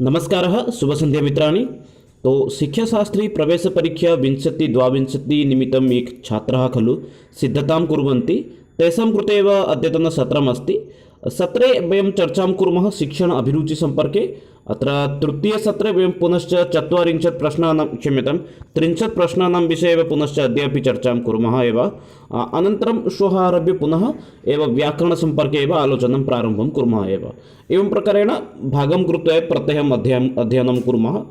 नमस्कारः शुभसन्ध्या मित्राणि। तो शिक्षाशास्त्री प्रवेशपरीक्षा विंशति द्वाविंशति निमित्तम् एक छात्राः खलु सिद्धतां कुर्वन्ति। तेषां कृते एव अद्यतनसत्रमस्ति। सत्रे वयं चर्चां कुर्मः शिक्षण अभिरुचिसम्पर्के। अत्र तृतीयसत्रे वयं पुनश्च 40 प्रश्नानां क्षम्यतां 30 प्रश्नानां विषये एव पुनश्च अद्यापि चर्चां कुर्मः एव। अनन्तरं श्वः आरभ्य पुनः एव व्याकरणसम्पर्के एव आलोचनं प्रारम्भं कुर्मः एव। एवं प्रकारेण भागं कृत्वा एव प्रत्यहम् अध्ययनं कुर्मः।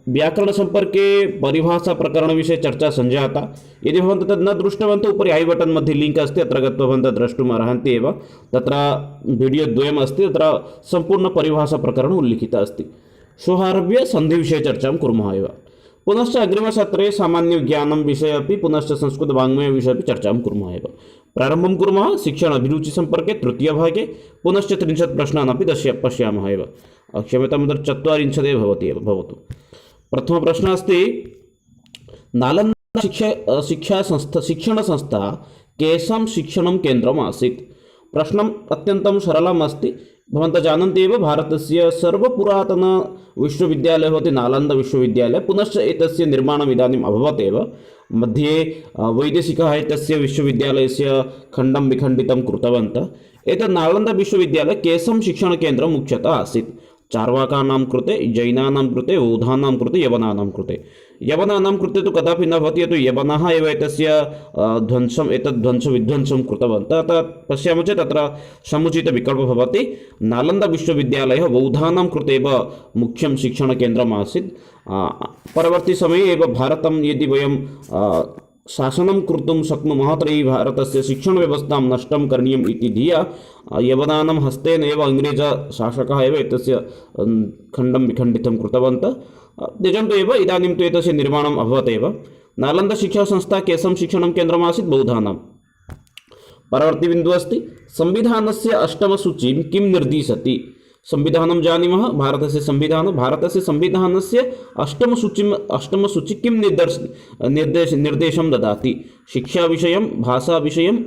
व्याकरणसम्पर्के परिभाषाप्रकरणविषये चर्चा सञ्जाता। यदि भवन्तः तद् न दृष्टवन्तः उपरि ऐ बटन् मध्ये लिङ्क् अस्ति, अत्र गत्वा भवन्तः द्रष्टुम् अर्हन्ति एव। तत्र वीडियो द्वयम् अस्ति, तत्र सम्पूर्णपरिभाषाप्रकरणम् उल्लिखितः अस्ति। श्वः आरभ्य सन्धिविषये चर्चां कुर्मः एव। पुनश्च अग्रिमसत्रे सामान्यज्ञानं विषये अपि पुनश्च संस्कृतवाङ्मयविषये अपि चर्चां कुर्मः एव। प्रारम्भं कुर्मः शिक्षण अभिरुचिसम्पर्के तृतीयभागे। पुनश्च 30 प्रश्नानपि पश्यामः एव। क्षम्यतां, तत्र 40 भवति एव भवतु। प्रथमप्रश्नः अस्ति, नालन्दा शिक्षणसंस्था केषां शिक्षणं केन्द्रम् आसीत्? प्रश्नम् अत्यन्तं सरलम् अस्ति। भवन्तः जानन्ति एव, भारतस्य सर्वपुरातन विश्वविद्यालयः भवति नालन्दा विश्वविद्यालयः। पुनश्च एतस्य निर्माणम् इदानीम् अभवत् एव। मध्ये वैदेशिकः एतस्य विश्वविद्यालयस्य खण्डं विखण्डितं कृतवन्तः। एतत् नालन्दा विश्वविद्यालयः केषां शिक्षणकेन्द्रं मुख्यतः आसीत्? चार्वाकानां कृते, जैनानां कृते, बौद्धानां कृते, यवनानां कृते। यवनानां कृते तु कदापि न भवति, यतो यवनाः एव एतस्य ध्वंसविध्वंसं कृतवन्तः। अतः पश्यामः चेत् तत्र समुचितविकल्पः भवति नालन्दा विश्वविद्यालयः बौद्धानां कृते एव मुख्यं शिक्षणकेन्द्रम् आसीत्। परवर्ती समये एव भारतं यदि वयं शासनं कर्तुं शक्नुमः तर्हि भारतस्य शिक्षणव्यवस्थां नष्टं करणीयम् इति धिया यवनानां हस्तेन एव अङ्ग्रेजशासकाः एव एतस्य खण्डं विखण्डितं कृतवन्तः। त्यजन्तु एव, इदानीं तु एतस्य निर्माणम् अभवत् एव। नालन्दा शिक्षासंस्था केषां शिक्षणं केन्द्रम् आसीत्? बौद्धानां। परवर्ती बिन्दुः अस्ति, संविधानस्य अष्टमसूचीं किं निर्दिशति? संविधानं जानीमः, भारतस्य संविधानस्य अष्टमसूची किं निर्देशं ददाति? शिक्षाविषयं, भाषाविषयं,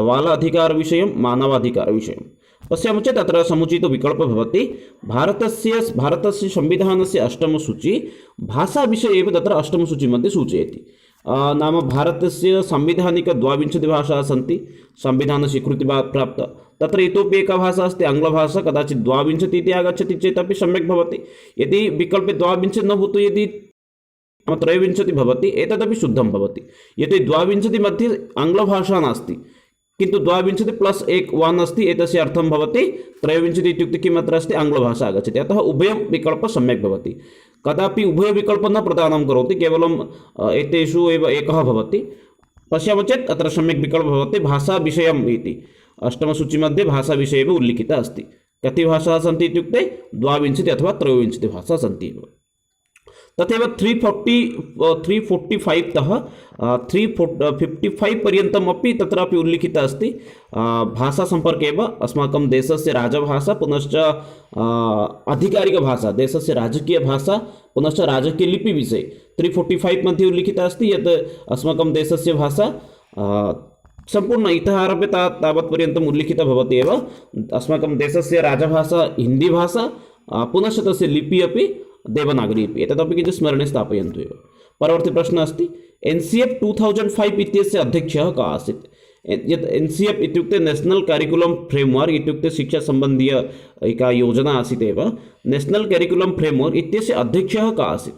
बालाधिकारविषयं, मानवाधिकारविषयं। पश्यामः चेत् अत्र समुचितविकल्पः भवति भारतस्य संविधानस्य अष्टमसूची भाषाविषये एव तत्र अष्टमसूचीमध्ये सूचयति। नाम भारतस्य सांविधानिकद्वाविंशतिः भाषाः सन्ति, संविधानस्वीकृतिः प्राप्ता। तत्र इतोपि एका भाषा अस्ति आङ्ग्लभाषा। कदाचित् 22 इति आगच्छति चेत् अपि सम्यक् भवति। यदि विकल्पे 22 न भवतु, यदि 23 भवति, एतदपि शुद्धं भवति। यदि 22 मध्ये आङ्ग्लभाषा नास्ति, किन्तु 22 + 1 अस्ति, एतस्य अर्थं भवति 23 इत्युक्ते किम् अत्र अस्ति? आङ्ग्लभाषा आगच्छति। अतः उभयं विकल्पः सम्यक् भवति। कदापि उभयविकल्पं न प्रदानं करोति, केवलं एतेषु एव एकः भवति। पश्यामः चेत् अत्र सम्यक् विकल्पः भवति भाषाविषयम् इति। अष्टमसूचीमध्ये भाषाविषये एव उल्लिखितः अस्ति। कति भाषाः सन्ति इत्युक्ते 22 अथवा 23 भाषाः सन्ति एव। तथैव 345 तः 355 पर्यन्तम् अपि तत्रापि उल्लिखितः अस्ति। भाषासम्पर्के एव अस्माकं देशस्य राजभाषा, पुनश्च आधिकारिकभाषा, देशस्य राजकीयभाषा, पुनश्च राजकीयलिपिविषये 345 मध्ये उल्लिखितः अस्ति यत् अस्माकं देशस्य भाषा सम्पूर्ण इतः आरभ्य तावत्पर्यन्तम् उल्लिखितः भवति एव। अस्माकं देशस्य राजभाषा हिन्दीभाषा, पुनश्च तस्य लिपि अपि देवनागरी अपि। एतदपि किञ्चित् स्मरणे स्थापयन्तु एव। परवर्ती प्रश्नः अस्ति, NCF 2005 इत्यस्य अध्यक्षः कः आसीत्? यत् NCF इत्युक्ते नेशनल् करिकुलम् फ्रेम्वर्क् इत्युक्ते शिक्षासम्बन्धीय एका योजना आसीत् एव। नेशनल् करिकुलम् फ्रेम्वर्क् इत्यस्य अध्यक्षः कः आसीत्?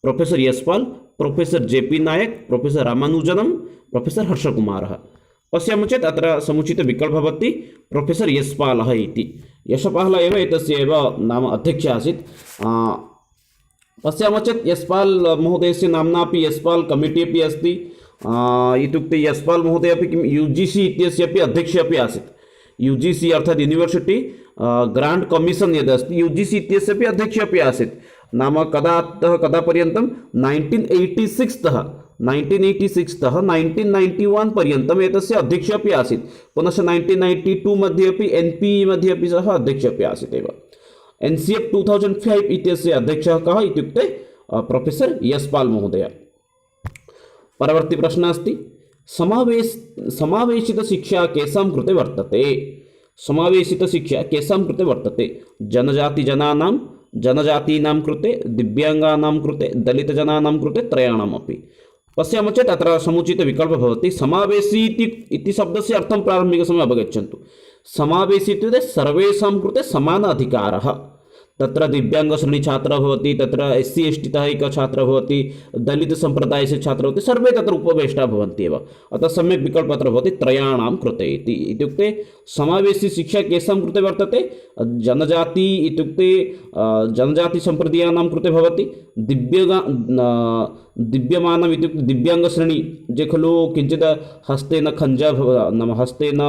Professor Yashpal, professor JP Nayak, professor रामानुजनं, प्रोफेसर् हर्षकुमारः। पश्यामः चेत् अत्र समुचितविकल्पः भवति प्रोफेसर् यशपालः इति। यशपालः एव एतस्य एव नाम अध्यक्षः आसीत्। पश्यामः चेत् यशपाल् महोदयस्य नाम्ना अपि यशपाल् कमिटी अपि अस्ति। इत्युक्ते यशपाल् महोदय अपि किं UGC इत्यस्य अपि अध्यक्षः अपि आसीत्। UGC अर्थात् यूनिवर्सिटी ग्राण्ट् कमिशन् यदस्ति, UGC इत्यस्य अपि अध्यक्षः अपि आसीत्। नाम कदातः कदापर्यन्तं 1986 तः 1991 पर्यन्तम् एतस्य अध्यक्षः अपि आसीत्। पुनश्च 1992 मध्ये अपि NPE मध्ये अपि सः अध्यक्षः अपि आसीत् एव। NCF 2005 इत्यस्य अध्यक्षः कः इत्युक्ते प्रोफेसर् यशपाल् महोदय। परवर्ती प्रश्नः अस्ति, समावेशितशिक्षा केषां कृते वर्तते? समावेशितशिक्षा केषां कृते वर्तते? जनजातिजनानां, जनजातीनां कृते, दिव्यांगानां कृते, दलितजनानां कृते, त्रयाणामपि। पश्यामः चेत् अत्र समुचितविकल्पः भवति समावेशी इति शब्दस्य अर्थं प्रारम्भिकसमये अवगच्छन्तु। समावेशी इत्युक्ते सर्वेषां कृते समान अधिकारः। तत्र दिव्यांगश्रेणीछात्रः भवति, तत्र SC ST तः एकः छात्रः भवति, दलितसम्प्रदायस्य छात्रः भवति, सर्वे तत्र उपवेष्टा भवन्ति एव। अतः सम्यक् विकल्पः अत्र भवति त्रयाणां कृते इति। इत्युक्ते समावेशी शिक्षा केषां कृते वर्तते? जनजाति इत्युक्ते जनजातिसम्प्रदायानां कृते भवति। दिव्यमानम् इत्युक्ते दिव्यांगश्रेणी ये खलु किञ्चित् हस्तेन खञ्जा नाम हस्तेन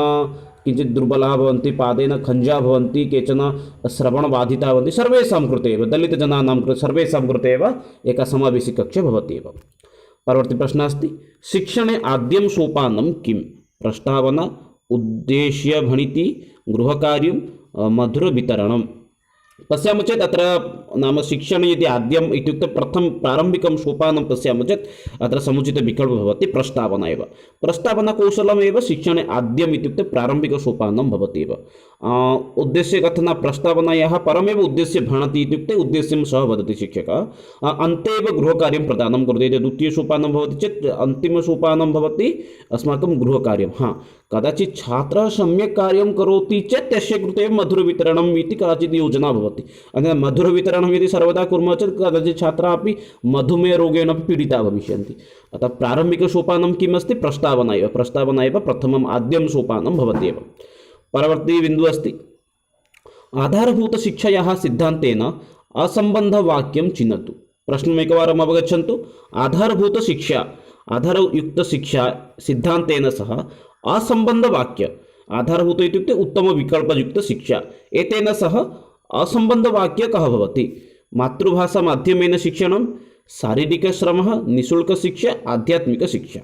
किञ्चित् दुर्बलाः भवन्ति, पादेन खञ्जा भवन्ति, केचन श्रवणबाधिताः भवन्ति, सर्वेषां कृते एव, दलितजनानां कृते सर्वेषां कृते एव एका समावेशी कक्षा भवति एव। परवर्ती प्रश्नः अस्ति शिक्षणे आद्यं सोपानं किं? प्रस्तावना, उद्देश्यभणितिः, गृहकार्यं, मधुरवितरणम्। पश्यामः चेत् अत्र नाम शिक्षणे यदि आद्यम् इत्युक्ते प्रथमं प्रारम्भिकं सोपानं पश्यामः चेत् अत्र समुचितविकल्पः भवति प्रस्तावना एव। प्रस्तावनाकौशलमेव शिक्षणे आद्यम् इत्युक्ते प्रारम्भिकसोपानं भवति एव। उद्देश्यकथना प्रस्तावनायाः परमेव उद्देश्यभणति इत्युक्ते उद्देश्यं सः वदति शिक्षकः। अन्ते एव गृहकार्यं प्रदानं करोति। यदि द्वितीयसोपानं भवति चेत् अन्तिमसोपानं भवति अस्माकं गृहकार्यं। कदाचित् छात्रः सम्यक् कार्यं करोति चेत् तस्य कृते मधुरवितरणम् इति काचित् योजना भवति। अनेन मधुरवितरणं यदि सर्वदा कुर्मः चेत् कदाचित् छात्राः अपि मधुमेहरोगेण पीडिताः भविष्यन्ति। अतः प्रारम्भिकसोपानं किम् अस्ति? प्रस्तावना एव। प्रस्तावना एव प्रथमम् आद्यं सोपानं भवति एव। परवर्ती बिन्दुः अस्ति आधारभूतशिक्षायाः सिद्धान्तेन असम्बन्धवाक्यं चिनोतु। प्रश्नम् एकवारम् अवगच्छन्तु। आधारभूतशिक्षा, आधारयुक्तशिक्षा सिद्धान्तेन सह असम्बन्धवाक्य, आधारभूत इत्युक्ते उत्तमविकल्पयुक्तशिक्षा, एतेन सह असम्बन्धवाक्य कः भवति? मातृभाषामाध्यमेन शिक्षणं, शारीरिकश्रमः, निःशुल्कशिक्षा, आध्यात्मिकशिक्षा।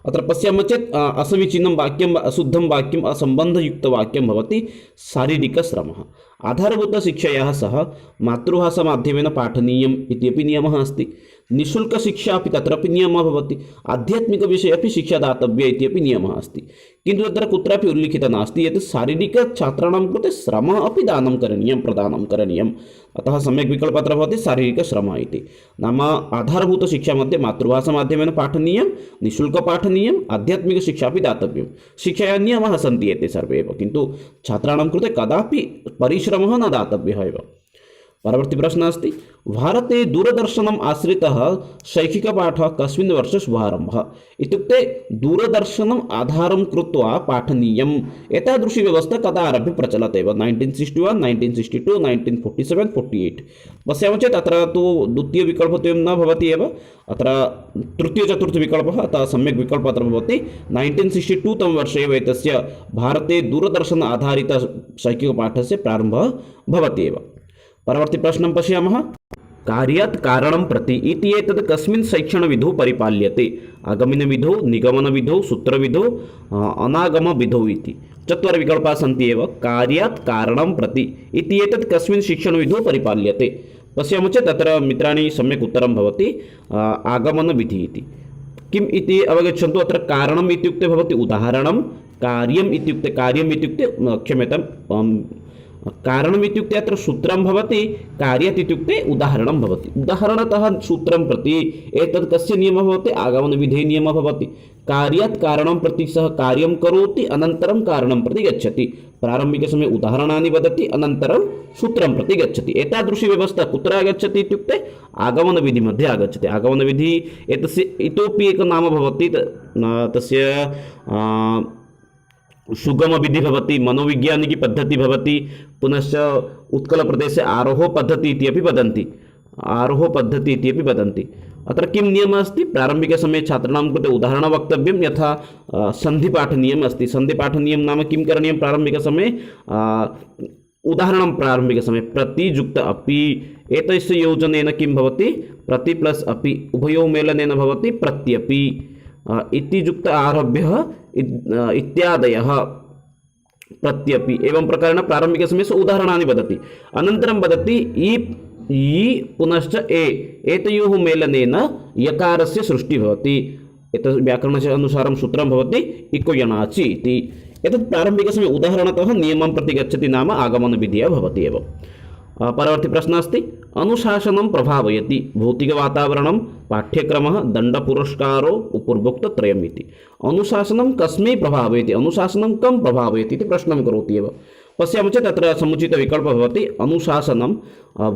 अत्र पश्यामः चेत् असमीचीनं वाक्यं वा अशुद्धं वाक्यम् असम्बन्धयुक्तवाक्यं भवति शारीरिकश्रमः। आधारभूतशिक्षायाः सह मातृभाषामाध्यमेन पाठनीयम् इत्यपि नियमः अस्ति। निःशुल्कशिक्षा अपि तत्रापि नियमः भवति। आध्यात्मिकविषये अपि शिक्षा दातव्या इत्यपि नियमः अस्ति। किन्तु तत्र कुत्रापि उल्लिखितं नास्ति यत् शारीरिकछात्राणां कृते श्रमः अपि दानं करणीयं, प्रदानं करणीयम्। अतः सम्यक् विकल्पः अत्र भवति शारीरिकश्रमः इति। नाम आधारभूतशिक्षामध्ये मातृभाषामाध्यमेन पाठनीयं, निःशुल्कपाठनीयम्, आध्यात्मिकशिक्षा अपि दातव्यं। शिक्षायाः नियमाः सन्ति एते सर्वे एव, किन्तु छात्राणां कृते कदापि परिश्रमः न दातव्यः एव। परवर्ती प्रश्नः अस्ति भारते दूरदर्शनम् आश्रितः शैक्षिकपाठः कस्मिन् वर्षे शुभारम्भः? इत्युक्ते दूरदर्शनम् आधारं कृत्वा पाठनीयम् एतादृशी व्यवस्था कदा आरभ्य प्रचलत् एव? 1961, 1962, 1947, 48। पश्यामः चेत् अत्र तु द्वितीयविकल्पत्वं न भवति एव, अत्र तृतीयचतुर्थविकल्पः। अतः सम्यक् विकल्पः अत्र भवति 1962 तमे वर्षे एव एतस्य भारते दूरदर्शन आधारित शैक्षिकपाठस्य प्रारम्भः भवति एव। परवर्ती प्रश्नं पश्यामः कार्यात् कारणं प्रति इति एतत् कस्मिन् शैक्षणविधौ परिपाल्यते? आगमनविधौ, निगमनविधौ, सूत्रविधौ, अनागमविधौ इति चत्वारः विकल्पाः सन्ति एव। कार्यात् कारणं प्रति इति एतत् कस्मिन् शिक्षणविधौ परिपाल्यते? पश्यामः चेत् अत्र मित्राणि सम्यक् उत्तरं भवति आगमनविधिः इति। किम् इति अवगच्छन्तु। अत्र कारणम् इत्युक्ते भवति उदाहरणं, कार्यम् इत्युक्ते क्षम्यतां कारणम् इत्युक्ते अत्र सूत्रं भवति, कार्यात् इत्युक्ते उदाहरणं भवति। उदाहरणतः सूत्रं प्रति एतत् कस्य नियमः भवति? आगमनविधेः नियमः भवति। कार्यात् कारणं प्रति सः कार्यं करोति, अनन्तरं कारणं प्रति गच्छति। प्रारम्भिकसमये उदाहरणानि वदति, अनन्तरं सूत्रं प्रति गच्छति। एतादृशी व्यवस्था कुत्र आगच्छति इत्युक्ते आगमनविधिमध्ये आगच्छति। आगमनविधिः एतस्य इतोपि एकं नाम भवति, तस्य सुगमविधिः भवति, मनोवैज्ञानिकी पद्धतिः भवति, पुनश्च उत्कलप्रदेशे आरोह पद्धतिः इति अपि वदन्ति। आरोह पद्धतिः इति अपि वदन्ति। अत्र किं नियमः अस्ति? प्रारम्भिकसमये छात्राणां कृते उदाहरणं वक्तव्यं, यथा सन्धिपाठनीयम् अस्ति। सन्धिपाठनीयं नाम किं करणीयं? प्रारम्भिकसमये उदाहरणं प्रारम्भिकसमये प्रतियुक्त अपि, एतस्य योजनेन किं भवति? प्रति प्लस् अपि उभयोः मेलनेन भवति प्रत्यपि इति युक्त आरभ्यः इत्यादयः प्रत्यपि। एवं प्रकारेण प्रारम्भिकसमये उदाहरणानि वदति, अनन्तरं वदति इ पुनश्च एतयोः मेलनेन यकारस्य सृष्टिः भवति। एतत् व्याकरणस्य अनुसारं सूत्रं भवति इको यणाचि इति। एतत् प्रारम्भिकसमये उदाहरणतः नियमं प्रति गच्छति, नाम आगमनविधिः भवति एव। परवर्ती प्रश्न अस्ति अनुशासनं प्रभावयति भौतिकवातावरणं पाठ्यक्रमः दण्डपुरस्कारो पूर्वोक्तत्रयम् इति। अनुशासनं कस्मै प्रभावयति, अनुशासनं कं प्रभावयति इति प्रश्नं करोति एव। पश्यामः चेत् तत्र समुचितविकल्पः भवति अनुशासनं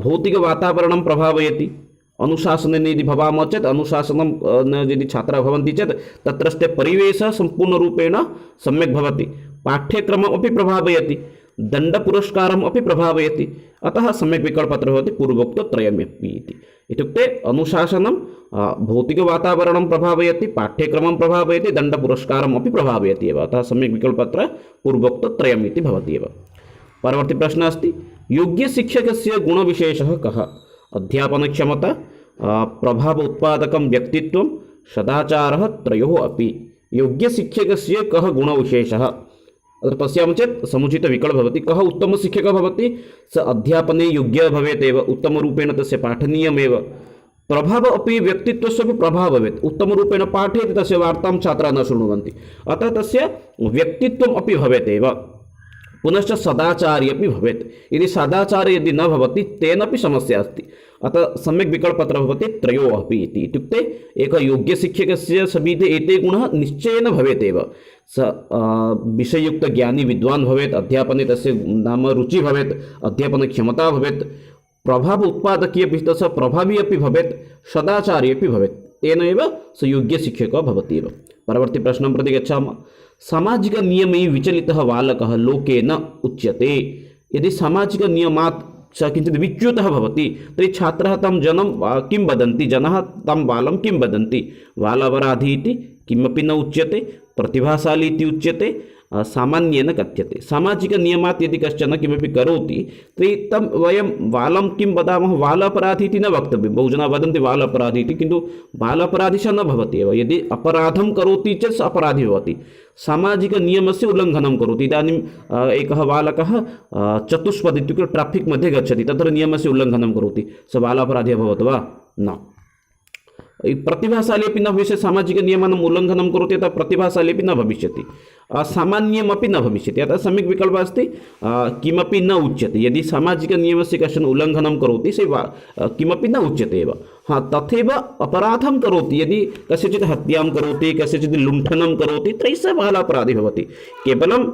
भौतिकवातावरणं प्रभावयति। अनुशासनेन यदि भवामः चेत् अनुशासनं यदि छात्राः भवन्ति चेत् तत्रस्थ परिवेशः सम्पूर्णरूपेण सम्यक् भवति। पाठ्यक्रमम् अपि प्रभावयति, दण्डपुरस्कारम् अपि प्रभावयति। अतः सम्यक् विकल्पः भवति पूर्वोक्तत्रयमपि इति। इत्युक्ते अनुशासनं भौतिकवातावरणं प्रभावयति, पाठ्यक्रमं प्रभावयति, दण्डपुरस्कारम् अपि प्रभावयति एव। अतः सम्यक् विकल्पः पूर्वोक्तत्रयम् इति भवति एव। परवर्ती प्रश्नः अस्ति योग्यशिक्षकस्य गुणविशेषः कः? अध्यापनक्षमता, प्रभाव उत्पादकं व्यक्तित्वं, सदाचारः, त्रयोः अपि। योग्यशिक्षकस्य कः गुणविशेषः? अत्र पश्यामः चेत् समुचितविकल्पः भवति कः उत्तमशिक्षकः भवति, स अध्यापने योग्यः भवेत् एव, उत्तमरूपेण तस्य पाठनीयमेव। प्रभाव अपि व्यक्तित्वस्य अपि प्रभावः भवेत्, उत्तमरूपेण पाठयति तस्य वार्तां छात्राः न शृण्वन्ति, अतः तस्य व्यक्तित्वम् अपि भवेत् एव। पुनश्च सदाचारी अपि भवेत्। यदि सदाचारी यदि न भवति तेनापि समस्या अस्ति। अतः सम्यक् विकल्पः भवति त्रयोः अपि इति। इत्युक्ते एकः योग्यशिक्षकस्य समीपे एते गुणाः निश्चयेन भवेत् एव। स विषययुक्तज्ञानी विद्वान् भवेत्, अध्यापने तस्य नाम रुचिः भवेत्, अध्यापनक्षमता भवेत्, प्रभाव उत्पादकी अपि तस्य प्रभावी अपि भवेत्, सदाचारी अपि भवेत्। तेन एव स योग्यशिक्षकः भवति एव। परवर्ती प्रश्नं प्रति गच्छामः। सामाजिकनियमैः विचलितः बालकः लोकेन उच्यते। यदि सामाजिकनियमात् स किञ्चित् विच्युतः भवति तर्हि छात्राः तं जनं किं वदन्ति, जनाः तं बालं किं वदन्ति? बालापराधी इति किमपि न उच्यते, प्रतिभाशाली इति उच्यते, सामान्येन कथ्यते। सामाजिकनियमात् यदि कश्चन किमपि करोति तर्हि तं वयं बालं किं वदामः, बालापराधी इति न वक्तव्यं। बहुजनाः वदन्ति बालापराधी इति, किन्तु बालापराधी स न भवति एव। यदि अपराधं करोति चेत् स अपराधी भवति, सामाजिकनियमस्य उल्लङ्घनं करोति। इदानीम् एकः बालकः चतुष्पद इत्युक्ते ट्राफिक् मध्ये गच्छति, तत्र नियमस्य उल्लङ्घनं करोति, स बालापराधी अभवत् वा? न। प्रतिभाशाली अपि न भविष्यति, सामाजिकनियमानाम् उल्लङ्घनं करोति अतः प्रतिभाशाली अपि न भविष्यति, सामान्यमपि न भविष्यति। अतः सम्यक् विकल्पः अस्ति किमपि न उच्यते। यदि सामाजिकनियमस्य कश्चन उल्लङ्घनं करोति स किमपि न उच्यते एव। तथैव अपराधं करोति, यदि कस्यचित् हत्यां करोति, कस्यचित् लुण्ठनं करोति तर्हि स बालापराधी भवति केवलम्।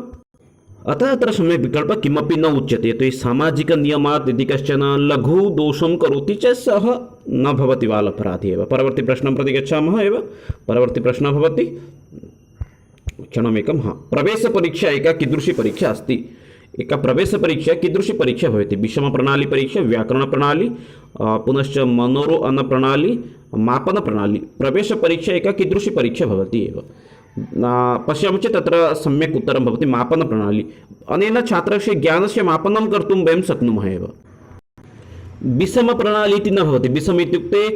अतः अत्र सम्यक् विकल्पः किमपि न उच्यते। तो सामाजिकनियमात् यदि कश्चन लघु दोषं करोति चेत् सः न भवति बालापराधी एव। परवर्ती प्रश्नं प्रति गच्छामः एव। परवर्ती प्रश्नः भवति क्षणमेकं। प्रवेशपरीक्षा एका कीदृशी परीक्षा अस्ति? एका प्रवेशपरीक्षा कीदृशी परीक्षा भवति? विषमप्रणालीपरीक्षा, व्याकरणप्रणाली, पुनश्च मनोरो-अनप्रणाली, मापनप्रणाली। प्रवेशपरीक्षा एका कीदृशी परीक्षा भवति एव। पश्यामः चेत् तत्र सम्यक् उत्तरं भवति मापनप्रणाली। अनेन छात्रस्य ज्ञानस्य मापनं कर्तुं वयं शक्नुमः एव। विषमप्रणाली इति न भवति। विषम इत्युक्ते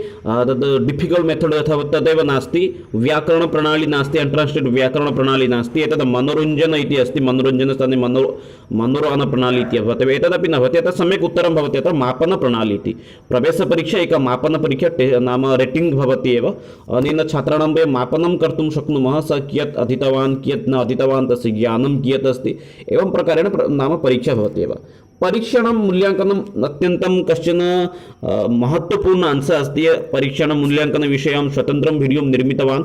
तद् डिफिकल्ट् मेथड् यथा तदेव नास्ति। व्याकरणप्रणाली नास्ति, एन्ट्रान्स्टेट् व्याकरणप्रणाली नास्ति। एतद् मनोरञ्जन इति अस्ति, मनोरञ्जनस्थाने मनोरञ्जनप्रणाली इति भवति, एतदपि न भवति। अतः सम्यक् उत्तरं भवति अत्र मापनप्रणाली इति। प्रवेशपरीक्षा एका मापनपरीक्षा नाम रेटिङ्ग् भवति एव। अनेन छात्राणां वयं मापनं कर्तुं शक्नुमः, स कियत् अधीतवान् कियत् न अधीतवान्, तस्य ज्ञानं कियत् अस्ति, एवं प्रकारेण नाम परीक्षा भवति एव। परीक्षणं मूल्याङ्कनम् अत्यन्तं कश्चन महत्त्वपूर्ण अंशः अस्ति। परीक्षणमूल्याङ्कनविषयं स्वतन्त्रं वीडियो निर्मितवान्,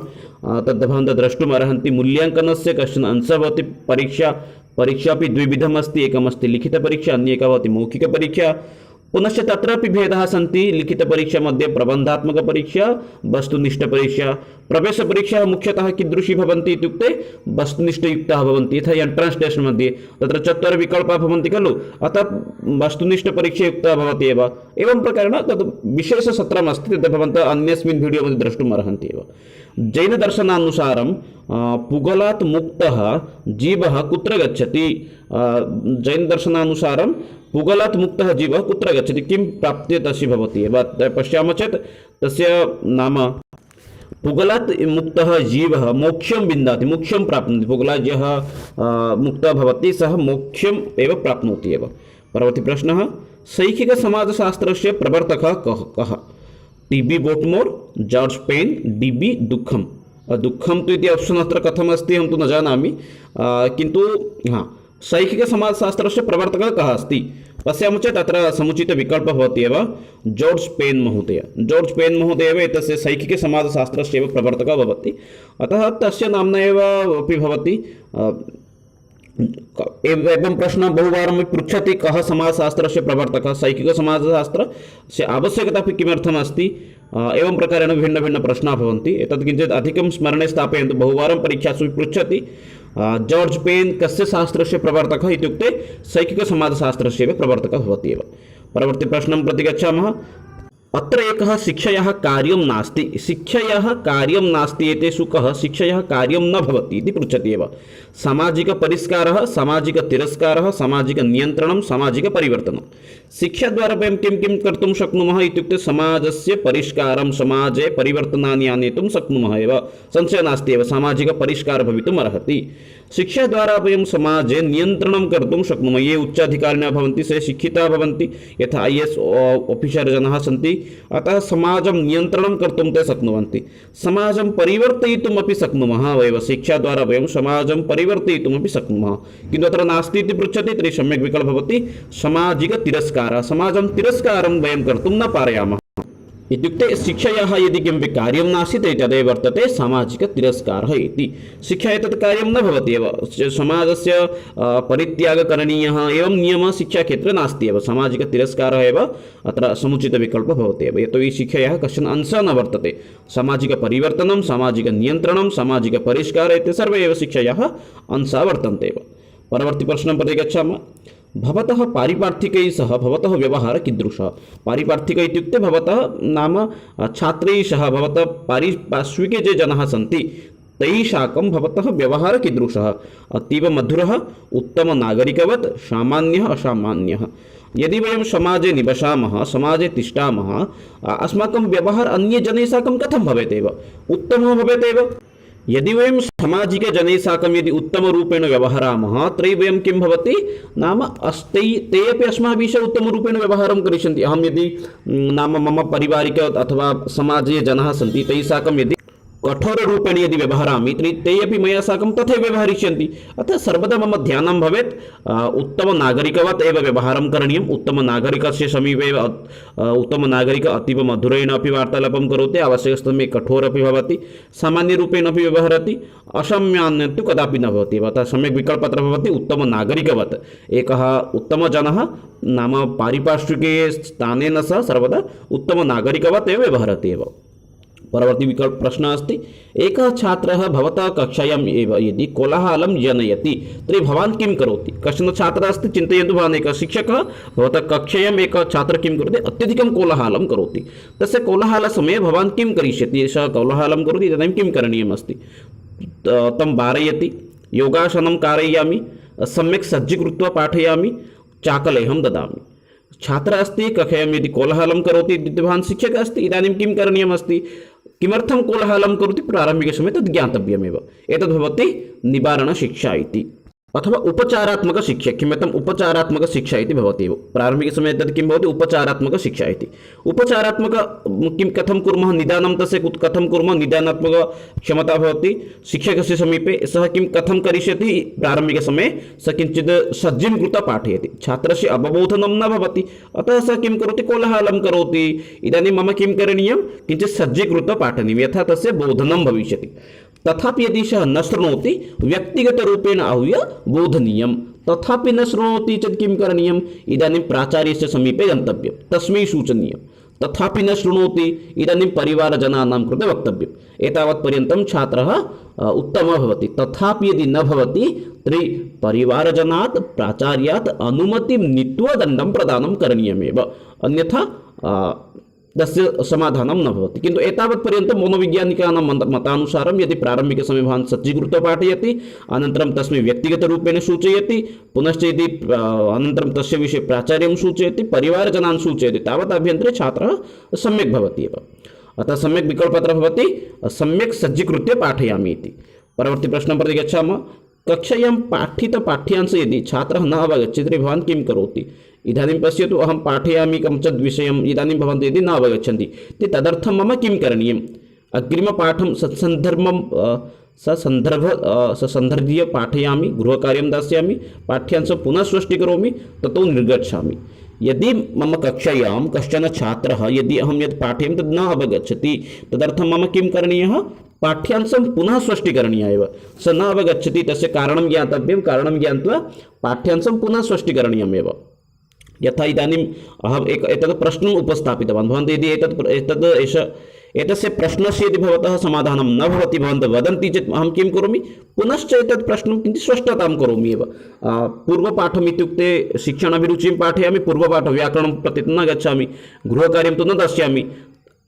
तद् भवन्तः द्रष्टुम् अर्हन्ति। मूल्याङ्कनस्य कश्चन अंशः भवति परीक्षा अपि द्विविधम् अस्ति, एकमस्ति लिखितपरीक्षा, अन्येका भवति मौखिकपरीक्षा। पुनश्च तत्रापि भेदाः सन्ति। लिखितपरीक्षा मध्ये प्रबन्धात्मकपरीक्षा, वस्तुनिष्ठपरीक्षा। प्रवेशपरीक्षाः मुख्यतः कीदृशी भवन्ति इत्युक्ते वस्तुनिष्ठयुक्ताः भवन्ति। यथा एन्ट्रान्स् टेस्ट् मध्ये तत्र 4 विकल्पाः भवन्ति खलु, अतः वस्तुनिष्ठपरीक्षायुक्ता भवति एव। एवं प्रकारेण तद् विशेषसत्रम् अस्ति, तद् भवन्तः अन्यस्मिन् वीडियो मध्ये द्रष्टुम् अर्हन्ति एव। जैनदर्शनानुसारं पुगलात् मुक्तः जीवः कुत्र गच्छति? जैनदर्शनानुसारं पुगलात् मुक्तः जीवः कुत्र गच्छति, किं प्राप्ते तस्य भवति एव। पश्यामः चेत् तस्य नाम पुगलात् मुक्तः जीवः मोक्षं विन्दाति, मोक्षं प्राप्नोति। पुगलात् यः मुक्तः भवति सः मोक्षम् एव प्राप्नोति एव। परवर्ती प्रश्नः, शैक्षिकसमाजशास्त्रस्य प्रवर्तकः कः? T B. Bottomore, George Payne, D B. दुःखम्। दुःखं तु इति आप्शन् अत्र कथमस्ति अहं तु न जानामि, किन्तु शैक्षिकसमाजशास्त्रस्य प्रवर्तकः कः अस्ति पश्यामः चेत् अत्र समुचितविकल्पः भवति एव जॉर्ज पेन् महोदय। जॉर्ज पेन् महोदय एव एतस्य शैक्षिकसमाजशास्त्रस्य एव प्रवर्तकः भवति, अतः तस्य नाम्ना एव अपि भवति। एवं प्रश्न बहुवारं पृच्छति कः समाजशास्त्रस्य प्रवर्तकः, शैक्षिकसमाजशास्त्रस्य आवश्यकता अपि किमर्थम् अस्ति, एवं प्रकारेण भिन्नभिन्नप्रश्नाः भवन्ति। एतत् किञ्चित् अधिकं स्मरणे स्थापयन्तु, बहुवारं परीक्षासु पृच्छति जॉर्ज पेन् कस्य शास्त्रस्य प्रवर्तकः इत्युक्ते शैक्षिकसमाजशास्त्रस्य एव प्रवर्तकः भवति एव। परवर्ती प्रश्नं प्रति गच्छामः। अत्र एकः शिक्षयः कार्यं नास्ति, शिक्षयः कार्यं नास्ति एतेषु कः शिक्षयः कार्यं न भवति इति पृच्छति एव। सामाजिकपरिष्कारः, सामाजिकतिरस्कारः, सामाजिकनियन्त्रणं, सामाजिकपरिवर्तनं। शिक्षाद्वारा वयं किं किं कर्तुं शक्नुमः इत्युक्ते समाजस्य परिष्कारं, समाजे परिवर्तनानि आनेतुं शक्नुमः एव, संशयः नास्ति एव, सामाजिकपरिष्कारः भवितुम् अर्हति। शिक्षाद्वारा वयं समाजे नियन्त्रणं कर्तुं शक्नुमः। ये उच्चाधिकारिणः भवन्ति ते शिक्षिताः भवन्ति, यथा IAS ऑफिसर् जनाः सन्ति, अतः समाजं नियन्त्रणं कर्तुं ते शक्नुवन्ति। समाजं परिवर्तयितुम् अपि शक्नुमः एव, शिक्षाद्वारा वयं समाजं परिवर्तयितुमपि शक्नुमः। किन्तु अत्र नास्ति इति पृच्छति तर्हि सम्यक् विकल्पः भवति सामाजिकतिरस्कारः। समाजं तिरस्कारं वयं कर्तुं न पारयामः इत्युक्ते शिक्षायाः यदि किमपि कार्यं नास्ति तर्हि तदेव वर्तते सामाजिकतिरस्कारः इति। शिक्षा एतत् कार्यं न भवति एव, समाजस्य परित्यागः करणीयः एवं नियमः शिक्षाक्षेत्रे नास्ति एव, सामाजिकतिरस्कारः एव अत्र समुचितविकल्पः भवति एव। यतोहि शिक्षायाः कश्चन अंशः न वर्तते, सामाजिकपरिवर्तनं, सामाजिकनियन्त्रणं, सामाजिकपरिष्कारः इति सर्वे एव शिक्षायाः अंशाः वर्तन्ते एव। परवर्ती प्रश्नं प्रति गच्छामः। भवतः पारिपार्थिकैः सह भवतः व्यवहारः कीदृशः। पारिपार्थिक इत्युक्ते भवतः नाम छात्रैः सह भवतः पारिपार्श्विके ये जनाः सन्ति तैः साकं भवतः व्यवहारः कीदृशः। अतीव मधुरः, उत्तमनागरिकवत्, सामान्यः, असामान्यः। यदि वयं समाजे निवसामः, समाजे तिष्ठामः, अस्माकं व्यवहारः अन्यजनैः साकं कथं भवेत् एव, उत्तमः भवेत् एव। यदि वयं सामाजिकजनैः साकं यदि उत्तमरूपेण व्यवहरामः तर्हि वयं किं भवति नाम ते अपि अस्माभिः सह उत्तमरूपेण व्यवहारं करिष्यन्ति। अहं यदि नाम मम पारिवारिक अथवा समाजे जनाः सन्ति तैः साकं यदि कठोररूपेण यदि व्यवहरामि तर्हि ते अपि मया साकं तथैव व्यवहरिष्यन्ति। अतः सर्वदा मम ध्यानं भवेत् उत्तमनागरिकवत् एव व्यवहारं करणीयम्। उत्तमनागरिकस्य समीपे एव उत्तमनागरिक अतीव मधुरेण अपि वार्तालापं करोति, आवश्यकसमये कठोर अपि भवति, सामान्यरूपेण अपि व्यवहरति, असामान्यं तु कदापि न भवति। अतः सम्यक् विकल्पः अत्र भवति उत्तमनागरिकवत्। एकः उत्तमजनः नाम पारिपार्श्विके स्थानेन सह सर्वदा उत्तमनागरिकवत् एव व्यवहरति एव। परवर्ती विकल्प प्रश्न अस्ति। एकः छात्रः भवतः कक्षायाम् एव यदि कोलाहलं जनयति तर्हि भवान् किं करोति। कश्चन छात्रः अस्ति, चिन्तयन्तु भवान् एकः शिक्षकः, भवतः कक्षायाम् एकः छात्रः किं करोति, अत्यधिकं कोलाहलं करोति। तस्य कोलाहलसमये भवान् किं करिष्यति। सः कोलाहलं करोति, तदानीं किं करणीयम् अस्ति। तं वारयति, योगासनं कारयामि, सम्यक् सज्जीकृत्वा पाठयामि, चाकलेहं ददामि। छात्रः अस्ति, कक्षायां यदि कोलाहलं करोति, भवान् शिक्षकः अस्ति, इदानीं किं करणीयमस्ति, किमर्थं कोलाहलं करोति, प्रारम्भिकसमये तद् ज्ञातव्यमेव। एतद् भवति निवारणशिक्षा इति, अथवा उपचारात्मकशिक्षा। किमर्थम् उपचारात्मकशिक्षा इति भवति। प्रारम्भिकसमये तद् किं भवति, उपचारात्मकशिक्षा इति। उपचारात्मक किं कथं कुर्मः, निदानं तस्य कथं कुर्मः, निदानात्मक क्षमता भवति शिक्षकस्य समीपे। सः किं कथं करिष्यति, प्रारम्भिकसमये सः किञ्चित् सज्जीं कृत्वा पाठयति, छात्रस्य अवबोधनं न भवति, अतः सः किं करोति, कोलाहलं करोति। इदानीं मम किं करणीयं, किञ्चित् सज्जीकृत्वा पाठनीयं, यथा तस्य बोधनं भविष्यति। तथापि यदि सः न शृणोति, व्यक्तिगतरूपेण आहूय बोधनीयं। तथापि न शृणोति चेत् किं करणीयम्, इदानीं प्राचार्यस्य समीपे गन्तव्यं, तस्मै सूचनीयं। तथापि न शृणोति, इदानीं परिवारजनानां कृते वक्तव्यम्। एतावत्पर्यन्तं छात्रः उत्तमः भवति। तथापि यदि न भवति तर्हि परिवारजनात्, प्राचार्यात् अनुमतिं नीत्वा दण्डं प्रदानं करणीयमेव, अन्यथा तस्य समाधानं न भवति। किन्तु एतावत्पर्यन्तं मनोवैज्ञानिकानां मतानुसारं यदि प्रारम्भिकसमये भवान् सज्जीकृत्वा पाठयति, अनन्तरं तस्मै व्यक्तिगतरूपेण सूचयति, पुनश्च यदि अनन्तरं तस्य विषये प्राचार्यं सूचयति, परिवारजनान् सूचयति, तावत् अभ्यन्तरे छात्रः सम्यक् भवति एव। अतः सम्यक् विकल्पः अत्र भवति सम्यक् सज्जीकृत्य पाठयामि इति। परवर्ती प्रश्नं प्रति गच्छामः। कक्षायां पाठितपाठ्यांशे यदि छात्रः न अवगच्छति तर्हि भवान् किं करोति। इदानीं पश्यतु, अहं पाठयामि कञ्चित् विषयम्, इदानीं भवन्तः यदि न अवगच्छन्ति तदर्थं मम किं करणीयम्। अग्रिमपाठं सत्सन्दर्भं ससन्दर्भ्य पाठयामि, गृहकार्यं दास्यामि, पाठ्यांशं पुनः स्पष्टीकरोमि, ततो निर्गच्छामि। यदि मम कक्षायां कश्चन छात्रः यदि अहं यत् पाठयामि तद् न अवगच्छति, तदर्थं मम किं करणीयः, पाठ्यांशं पुनः स्पष्टीकरणीयः एव। स न अवगच्छति, तस्य कारणं ज्ञातव्यं, कारणं ज्ञात्वा पाठ्यांशं पुनः स्पष्टीकरणीयमेव। यथा इदानीम् अहम् एतत् प्रश्नम् उपस्थापितवान्, भवन्तः यदि एतस्य प्रश्नस्य यदि भवतः समाधानं न भवति, भवन्तः वदन्ति चेत् अहं किं करोमि, पुनश्च एतत् प्रश्नं किञ्चित् स्पष्टतां करोमि एव। पूर्वपाठम् इत्युक्ते शिक्षणाभिरुचिं पाठयामि, पूर्वपाठ व्याकरणं प्रति न गच्छामि, गृहकार्यं तु न दास्यामि,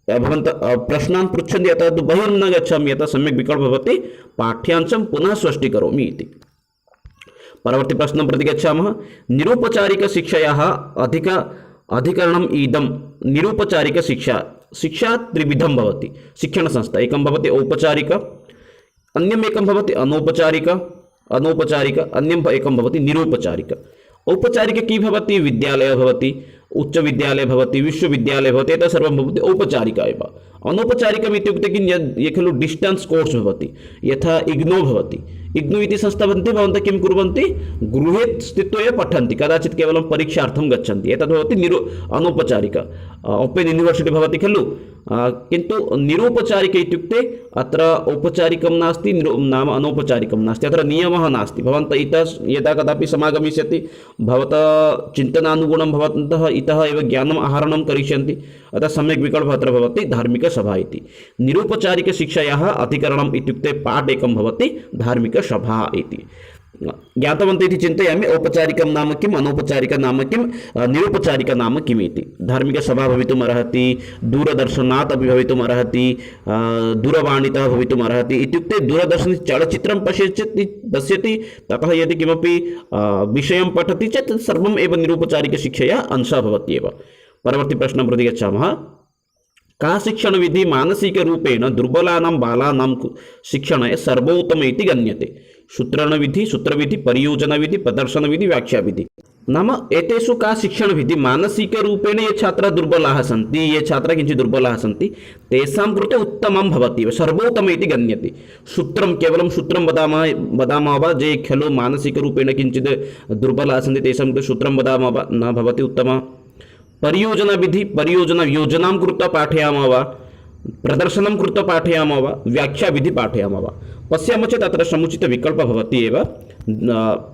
भवन्तः प्रश्नान् पृच्छन्ति अतः तु बहिः न गच्छामि, यतः सम्यक् विकल्पः भवति पाठ्यांशं पुनः स्पष्टीकरोमि इति। परवर्ती प्रश्नं प्रति गच्छामः। निरुपचारिकशिक्षायाः अधिकरणम् इदं। निरुपचारिकशिक्षा त्रिविधं भवति। शिक्षणसंस्था एकं भवति औपचारिक, अन्यम् एकं भवति अनौपचारिक, अन्यम् एकं भवति निरुपचारिक। औपचारिक की भवति, विद्यालयः भवति, उच्चविद्यालयः भवति, विश्वविद्यालयः भवति, एतत् सर्वं भवति औपचारिक एव। अनौपचारिकम् इत्युक्ते किं, ये खलु डिस्टेन्स् कोर्स् भवति, यथा इग्नो भवति। इग्नो इति संस्था भवन्ति, भवन्तः किं कुर्वन्ति, गृहे स्थित्वा एव पठन्ति, कदाचित् केवलं परीक्षार्थं गच्छन्ति, एतद् भवति औपचारिक। ओपेन् यूनिवर्सिटी भवति खलु, किन्तु निरुपचारिक इत्युक्ते अत्र औपचारिकं नास्ति, नाम अनौपचारिकं नास्ति, अत्र नियमः नास्ति। भवन्तः इतः यदा कदापि समागमिष्यति, भवतः चिन्तनानुगुणं भवन्तः इतः एव ज्ञानम् आहरणं करिष्यन्ति, अतः सम्यक् विकल्पः अत्र भवति धार्मिकसभा इति। निरुपचारिकशिक्षायाः अधिकरणम् इत्युक्ते पाठ एकं भवति धार्मिकसभा इति। ज्ञातवन्तः इति चिन्तयामि। औपचारिकं नाम किम्, अनौपचारिकं नाम किं, निरुपचारिकं नाम किम् इति। धार्मिकसभा भवितुम् अर्हति, दूरदर्शनात् अपि भवितुम् अर्हति, दूरवाणीतः भवितुम् अर्हति। इत्युक्ते दूरदर्शने चलच्चित्रं पश्यति, ततः यदि किमपि विषयं पठति चेत् सर्वम् एव निरुपचारिकशिक्षया अंशः भवति एव। परवर्ती प्रश्नं प्रति गच्छामः। का शिक्षणविधि मानसिकरूपेण दुर्बलानां बालानां शिक्षणाय सर्वोत्तम इति गण्यते। सूत्रणविधि, सूत्रविधि, परियोजनाविधि, प्रदर्शनविधि, व्याख्याविधि। नाम एतेषु का शिक्षणविधि मानसिकरूपेण ये छात्राः दुर्बलाः सन्ति, ये छात्राः किञ्चित् दुर्बलाः सन्ति, तेषां कृते उत्तमं भवति एव, सर्वोत्तम इति गण्यते। सूत्रं केवलं सूत्रं वदामः वा, ये खलु मानसिकरूपेण किञ्चित् दुर्बलाः सन्ति तेषां कृते सूत्रं वदामः वा, न भवति उत्तमः। परियोजनाविधि, योजनां कृत्वा पाठयामः वा, प्रदर्शनं कृत्वा पाठयामः वा, व्याख्याविधि पाठयामः वा। पश्यामः चेत् अत्र समुचितविकल्पः भवति एव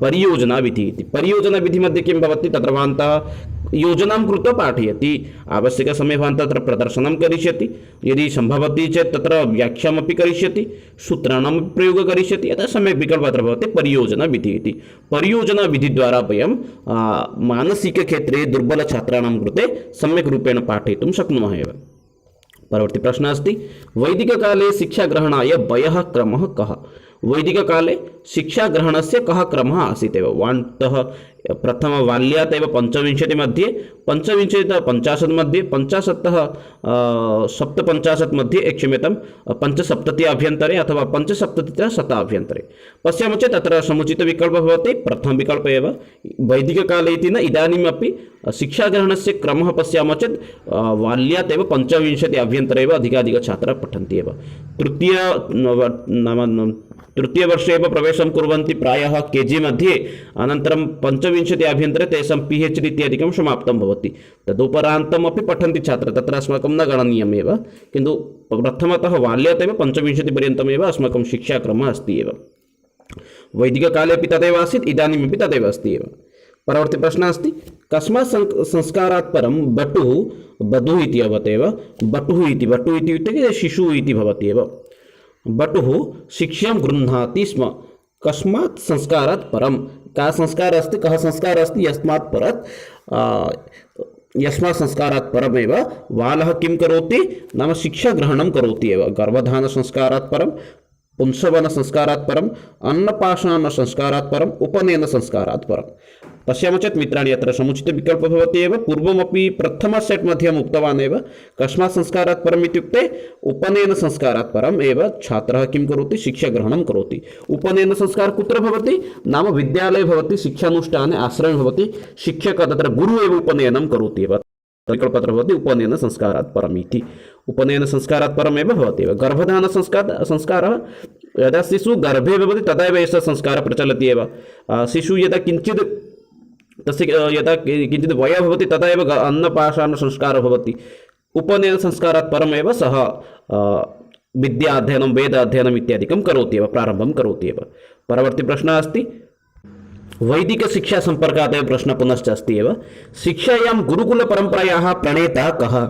परियोजनाविधिः इति। परियोजनाविधिमध्ये किं भवति, तत्र भवन्तः योजनां कृत्वा पाठयति, आवश्यकसमये भवन्तः तत्र प्रदर्शनं करिष्यति, यदि सम्भवति चेत् तत्र व्याख्यामपि करिष्यति, सूत्राणां प्रयोगः करिष्यति, अतः सम्यक् विकल्पः अत्र भवति परियोजनाविधिः इति। परियोजनाविधिद्वारा वयं मानसिकक्षेत्रे दुर्बलछात्राणां कृते सम्यक् रूपेण पाठयितुं शक्नुमः एव। परवर्ती प्रश्नः अस्ति। वैदिककाले शिक्षाग्रहणाय वयः क्रमः कः। वैदिककाले शिक्षाग्रहणस्य कः क्रमः आसीत् एव। प्रथमबाल्यात् एव 25 मध्ये, 25तः 50 मध्ये, 50तः 57 मध्ये, क्षम्यतां 75 अभ्यन्तरे अथवा 75तः 100 अभ्यन्तरे। पश्यामः चेत् अत्र समुचितविकल्पः भवति प्रथमविकल्पः एव। वैदिककाले इति न, इदानीमपि शिक्षाग्रहणस्य क्रमः पश्यामः चेत् बाल्यात् एव 25 अभ्यन्तरे एव अधिकाधिकछात्राः पठन्ति एव। तृतीयवर्षे एव प्रवेशं कुर्वन्ति प्रायः केजी मध्ये, अनन्तरं 25 अभ्यन्तरे तेषां PhD इत्यादिकं समाप्तं भवति। तदुपरान्तमपि पठन्ति छात्राः, तत्र अस्माकं न गणनीयमेव, किन्तु प्रथमतः बाल्यात् एव 25 पर्यन्तमेव अस्माकं शिक्षाक्रमः अस्ति एव। वैदिककाले अपि तदेव आसीत्, इदानीमपि तदेव अस्ति एव। परवर्ती प्रश्नः अस्ति। कस्मात् संस्कारात् परं बटुः इति अभवत् एव। बटुः इत्युक्ते शिशुः इति भवति एव। बटुः शिक्षां गृह्णाति स्म। कस्मात् संस्कारात् परं, का संस्कारः अस्ति, कः संस्कारः अस्ति, यस्मात् संस्कारात् परमेव बालः किं करोति, नाम शिक्षाग्रहणं करोति एव। गर्भधानसंस्कारात् परं, पुंसवनसंस्कारात् परम्, अन्नपाशान्नसंस्कारात् परम्, उपनयनसंस्कारात् परम्। पश्यामः चेत् मित्राणि अत्र समुचितविकल्पः भवति एव। पूर्वमपि प्रथमसेट् मध्ये अहम् उक्तवान् एव, कस्मात् संस्कारात् परम् इत्युक्ते उपनयनसंस्कारात् परम् एव छात्रः किं करोति, शिक्षाग्रहणं करोति। उपनयनसंस्कारः कुत्र भवति, नाम विद्यालये भवति, शिक्षानुष्ठाने आश्रमे भवति, शिक्षकः तत्र गुरुः एव उपनयनं करोति एव। विकल्पत्र भवति उपनयनसंस्कारात् परम् इति। उपनयनसंस्कारात् परमेव भवति एव। गर्भधारणसंस्कारः यदा शिशुः गर्भे भवति तदा एव एषः संस्कारः प्रचलति एव। शिशुः यदा किञ्चित् तस्य यदा किञ्चित् वयः भवति तदा एव अन्नपाशानसंस्कारः भवति। उपनयनसंस्कारात् परमेव सः विद्याध्ययनं वेदाध्ययनम् इत्यादिकं करोति एव, प्रारम्भं करोति एव। परवर्ती प्रश्नः अस्ति वैदिकशिक्षा सम्पर्कादेव प्रश्नः पुनश्च अस्ति एव। शिक्षायां गुरुकुलपरम्परायाः प्रणेता कः?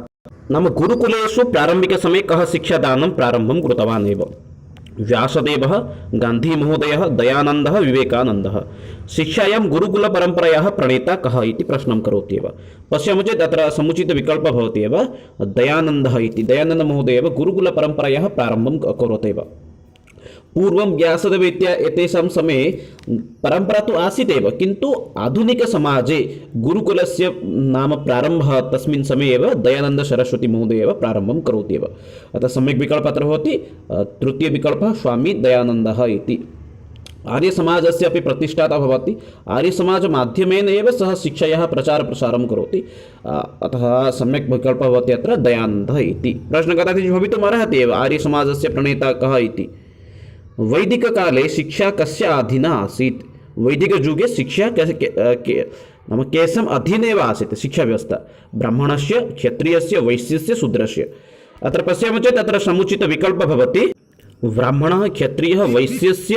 नाम गुरुकुलेषु प्रारम्भिकसमये कः शिक्षादानं प्रारम्भं कृतवान् एव? व्यासदेवः, गान्धीमहोदयः, दयानन्दः, विवेकानन्दः। शिक्षायां गुरुकुलपरम्परायाः प्रणेता कः इति प्रश्नं करोति एव। पश्यामः चेत् अत्र समुचितविकल्पः भवति एव दयानन्दः इति। दयानन्दमहोदयः एव गुरुकुलपरम्परायाः प्रारम्भं करोति एव। पूर्वं व्यासदेव एतेषां समये परम्परा तु आसीत् एव, किन्तु आधुनिकसमाजे गुरुकुलस्य नाम प्रारम्भः तस्मिन् समये एव दयानन्दसरस्वतीमहोदयः एव प्रारम्भं करोति एव। अतः सम्यक् विकल्पः अत्र भवति तृतीयविकल्पः स्वामी दयानन्दः इति। आर्यसमाजस्य अपि प्रतिष्ठाता भवति। आर्यसमाजमाध्यमेन एव सः शिक्षायाः प्रचारप्रसारं करोति। अतः सम्यक् विकल्पः भवति अत्र दयानन्दः इति। प्रश्नः कदाचित् भवितुमर्हति एव आर्यसमाजस्य प्रणेता कः इति। वैदिककाले शिक्षा कस्य अधीना आसीत्? वैदिकयुगे शिक्षा नाम केषाम् अधीने एव आसीत् शिक्षाव्यवस्था? ब्राह्मणस्य, क्षत्रियस्य, वैश्यस्य, शूद्रस्य। अत्र पश्यामः चेत् अत्र समुचितविकल्पः भवति ब्राह्मणः, क्षत्रियः, वैश्यस्य,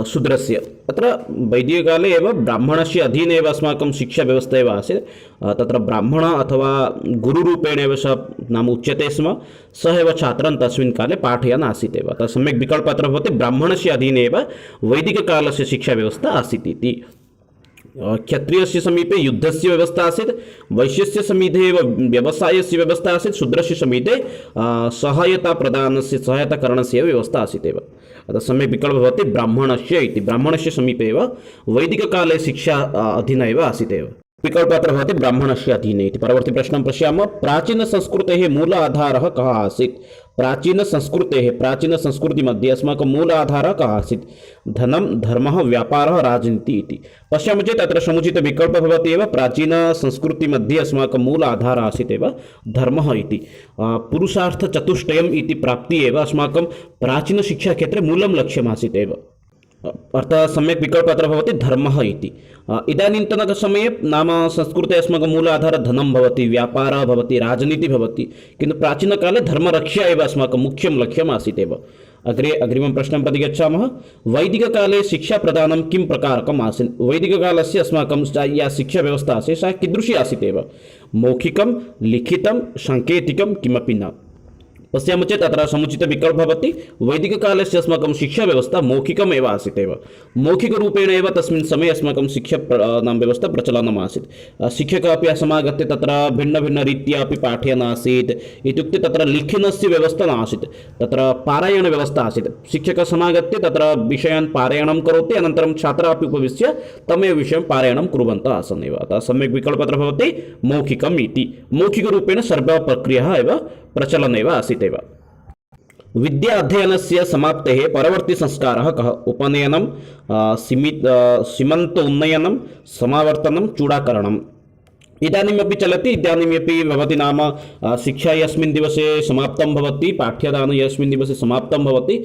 शूद्रस्य। अत्र वैदिककाले एव ब्राह्मणस्य अधीने एव अस्माकं शिक्षाव्यवस्था एव आसीत्। तत्र ब्राह्मणः अथवा गुरुरूपेण एव सः नाम उच्यते स्म। सः एव छात्रान् तस्मिन् काले पाठयन् आसीत् एव। अतः सम्यक् विकल्पः अत्र भवति ब्राह्मणस्य अधीने एव वैदिककालस्य शिक्षाव्यवस्था आसीत् इति। क्षत्रियस्य समीपे युद्धस्य व्यवस्था आसीत्, वैश्यस्य समीपे एव व्यवसायस्य व्यवस्था आसीत्, शूद्रस्य समीपे सहायताकरणस्य व्यवस्था आसीत् एव। अतः सम्यक् विकल्पः भवति ब्राह्मणस्य इति। ब्राह्मणस्य समीपे एव वैदिककाले शिक्षा अधीना एव आसीत् एव। विकल्पः अत्र भवति ब्राह्मणस्य अधीने इति। परवर्ती प्रश्नं पश्यामः। प्राचीनसंस्कृतेः मूल आधारः कः आसीत्? प्राचीनसंस्कृतिमध्ये अस्माकं मूल आधारः कः आसीत्? धनं, धर्मः, व्यापारः, राजनीतिः इति। पश्यामः चेत् अत्र समुचितविकल्पः भवति एव पुरुषार्थचतुष्टयम् अस्माकं मूल आधारः आसीत् एव धर्मः इति। पुरुषार्थचतुष्टयम् इति प्राप्तिः एव अस्माकं प्राचीनशिक्षाक्षेत्रे मूलं लक्ष्यमासीत् एव। अर्थात् सम्यक् विकल्पः अत्र भवति धर्मः इति। इदानीन्तनसमये नाम संस्कृते अस्माकं मूल आधारः धनं भवति, व्यापारः भवति, राजनीतिः भवति, किन्तु प्राचीनकाले धर्मरक्षा एव अस्माकं मुख्यं लक्ष्यम् आसीत् एव। अग्रिमं प्रश्नं प्रति गच्छामः। वैदिककाले शिक्षाप्रदानं किं प्रकारकम् आसीत्? वैदिककालस्य अस्माकं या शिक्षाव्यवस्था आसीत् सा कीदृशी आसीत् एव? मौखिकं, लिखितं, साङ्केतिकं किमपि न। पश्यामः चेत् अत्र समुचितविकल्पः भवति वैदिककालस्य अस्माकं शिक्षाव्यवस्था मौखिकम् एव आसीत् एव। मौखिकरूपेण एव तस्मिन् समये अस्माकं शिक्षा व्यवस्था प्रचलनम् आसीत्। शिक्षकः अपि समागत्य तत्र भिन्नभिन्नरीत्या अपि पाठयन् आसीत्। इत्युक्ते तत्र लिखनस्य व्यवस्था न आसीत्, तत्र पारायणव्यवस्था आसीत्। शिक्षकः समागत्य तत्र विषयान् पारायणं करोति, अनन्तरं छात्राः अपि उपविश्य तमेव विषयं पारायणं कुर्वन्तः आसन् एव। अतः सम्यक् विकल्पः अत्र भवति मौखिकम् इति। मौखिकरूपेण सर्वाः प्रक्रियाः एव प्रचलन् एव आसीत् एव। विद्या अध्ययनस्य समाप्तेः परवर्ती संस्कारः कः? उपनयनं, सीमन्त उन्नयनं, समावर्तनं, चूडाकरणम्। इदानीमपि चलति। इदानीमपि भवति नाम शिक्षा यस्मिन् दिवसे समाप्तं भवति, पाठ्यदानं यस्मिन् दिवसे समाप्तं भवति,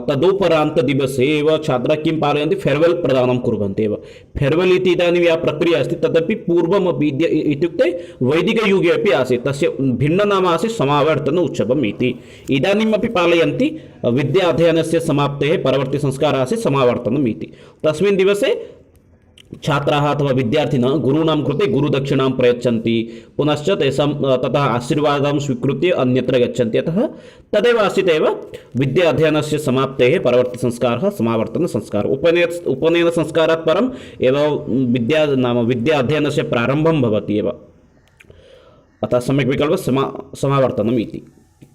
तदुपरान्तदिवसे एव छात्राः किं पालयन्ति? फेर्वेल् प्रदानं कुर्वन्ति एव। फेर्वेल् इति इदानीं या प्रक्रिया अस्ति तदपि पूर्वमपि इत्युक्ते वैदिकयुगे अपि आसीत्। तस्य भिन्ननाम आसीत् समावर्तन उत्सवम् इति। इदानीमपि पालयन्ति। विद्या अध्ययनस्य समाप्तेः परवर्ती संस्कारः आसीत् समावर्तनम् इति। तस्मिन् दिवसे छात्राः अथवा विद्यार्थिनः गुरूणां कृते गुरुदक्षिणां प्रयच्छन्ति, पुनश्च तेषां ततः आशीर्वादं स्वीकृत्य अन्यत्र गच्छन्ति। अतः तदेव आसीत् एव विद्या अध्ययनस्य समाप्तेः परवर्ती संस्कारः समावर्तनसंस्कारः। उपनयनसंस्कारात् परम् एव विद्या अध्ययनस्य प्रारम्भं भवति एव। अतः सम्यक् विकल्पः समावर्तनम् इति।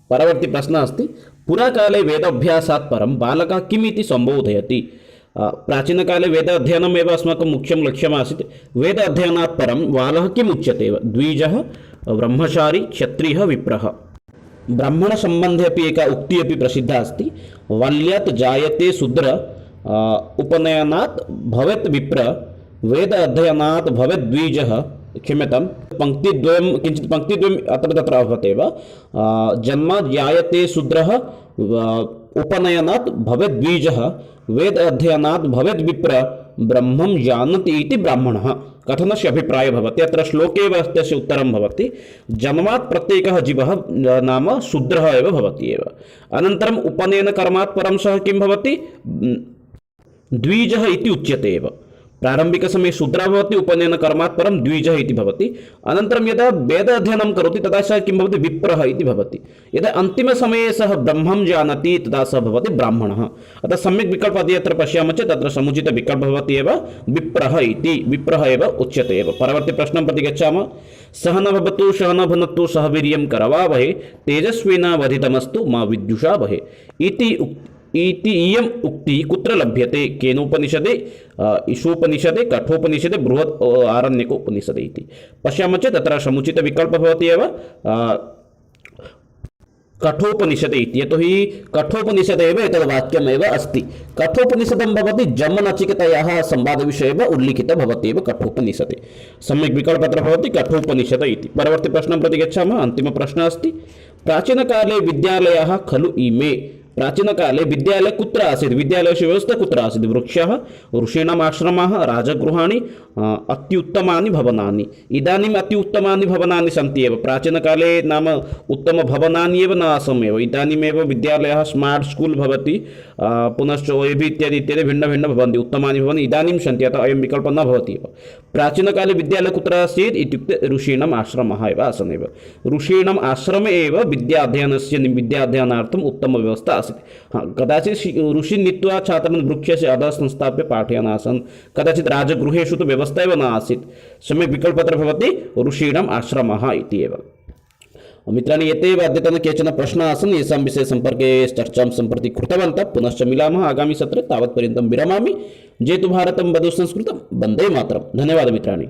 परवर्ती प्रश्नः अस्ति पुराकाले वेदाभ्यासात् परं बालकः किम् इति सम्बोधयति? प्राचीनकाले वेद अध्ययनम् एव अस्माकं मुख्यं लक्ष्यमासीत्। वेद अध्ययनात् परं बालः किम् उच्यते एव? द्विजः, ब्रह्मचारी, क्षत्रियः, विप्रः। ब्राह्मणसम्बन्धे अपि एका उक्तिः अपि प्रसिद्धा अस्ति। बाल्यात् जायते शूद्र, उपनयनात् भवेत् विप्र, वेद अध्ययनात् भवेत् द्विजः, क्षम्यतां पङ्क्तिद्वयं किञ्चित् पङ्क्तिद्वयम् अत्र तत्र अभवत् एव जन्म जायते शूद्रः उपनयनात् भवेत् द्विजः वेद अध्ययनात् भवेत् विप्र ब्रह्मं जानति इति ब्राह्मणः कथनस्य अभिप्रायः भवति अत्र श्लोके एव तस्य उत्तरं भवति जन्मात् प्रत्येकः जीवः नाम शूद्रः एव भवति एव अनन्तरम् उपनयनकर्मात् परं सः किं भवति द्विजः इति उच्यते एव प्रारम्भिकसमये शूद्रः भवति उपनयनकर्मात् परं द्विजः इति भवति अनन्तरं यदा वेद अध्ययनं करोति तदा सः किं भवति विप्रः इति भवति यदा अन्तिमसमये सः ब्रह्मं जानाति तदा सः भवति ब्राह्मणः अतः सम्यक् विकल्पादि यत्र पश्यामः चेत् तत्र समुचितविकल्पः भवति एव विप्रः इति विप्रः एव उच्यते एव परवर्ति प्रश्नं प्रति गच्छामः सह न भवतु सह न भुनक्तु सह वीर्यं करवावहे तेजस्विनावधितमस्तु मा विद्युषावहे इति इयम् उक्ति कुत्र लभ्यते केनोपनिषदे ईशोपनिषदे कठोपनिषदे बृहत् आरण्यकोपनिषदे इति पश्यामः चेत् तत्र समुचितविकल्पः भवति एव कठोपनिषदे इति यतोहि कठोपनिषदे एव एतद् वाक्यमेव अस्ति कठोपनिषदं भवति जमनचिकेतयाः संवादविषये एव उल्लिखितः भवति एव कठोपनिषदे सम्यक् विकल्पः अत्र भवति कठोपनिषद इति परवर्ति प्रश्नं प्रति गच्छामः अन्तिमप्रश्नः अस्ति प्राचीनकाले विद्यालयाः खलु इमे प्राचीनकाले विद्यालयः कुत्र आसीत् विद्यालयस्य व्यवस्था कुत्र आसीत् वृक्षः ऋषीणाम् आश्रमाः राजगृहाणि अत्युत्तमानि भवनानि इदानीम् अति उत्तमानि भवनानि सन्ति एव प्राचीनकाले नाम उत्तमभवनानि एव न आसन् एव इदानीमेव विद्यालयः स्मार्ट् स्कूल् भवति पुनश्च ओएबि इत्यादि इत्यादि भिन्नभिन्न भवन्ति उत्तमानि भवन्ति इदानीं सन्ति अतः अयं विकल्पः न भवति एव प्राचीनकाले विद्यालयः कुत्र आसीत् इत्युक्ते ऋषीणाम् आश्रमः एव आसन् एव ऋषीणाम् आश्रमे एव विद्याध्ययनार्थम् उत्तमव्यवस्था आसीत् कदाचित् ऋषि नीत्वा छात्रान् वृक्षस्य अधः संस्थाप्य पाठयन् आसन् कदाचित् राजगृहेषु तु व्यवस्था एव न आसीत् सम्यक् विकल्पः अत्र भवति ऋषीणाम् आश्रमः इति एव मित्राणि एते एव अद्यतन केचन प्रश्नाः आसन् येषां विषये सम्पर्के चर्चां सम्प्रति कृतवन्तः पुनश्च मिलामः आगामि सत्रे तावत्पर्यन्तं विरमामि जयतु भारतं वधु संस्कृतं वन्दे मातरं धन्यवादः मित्राणि।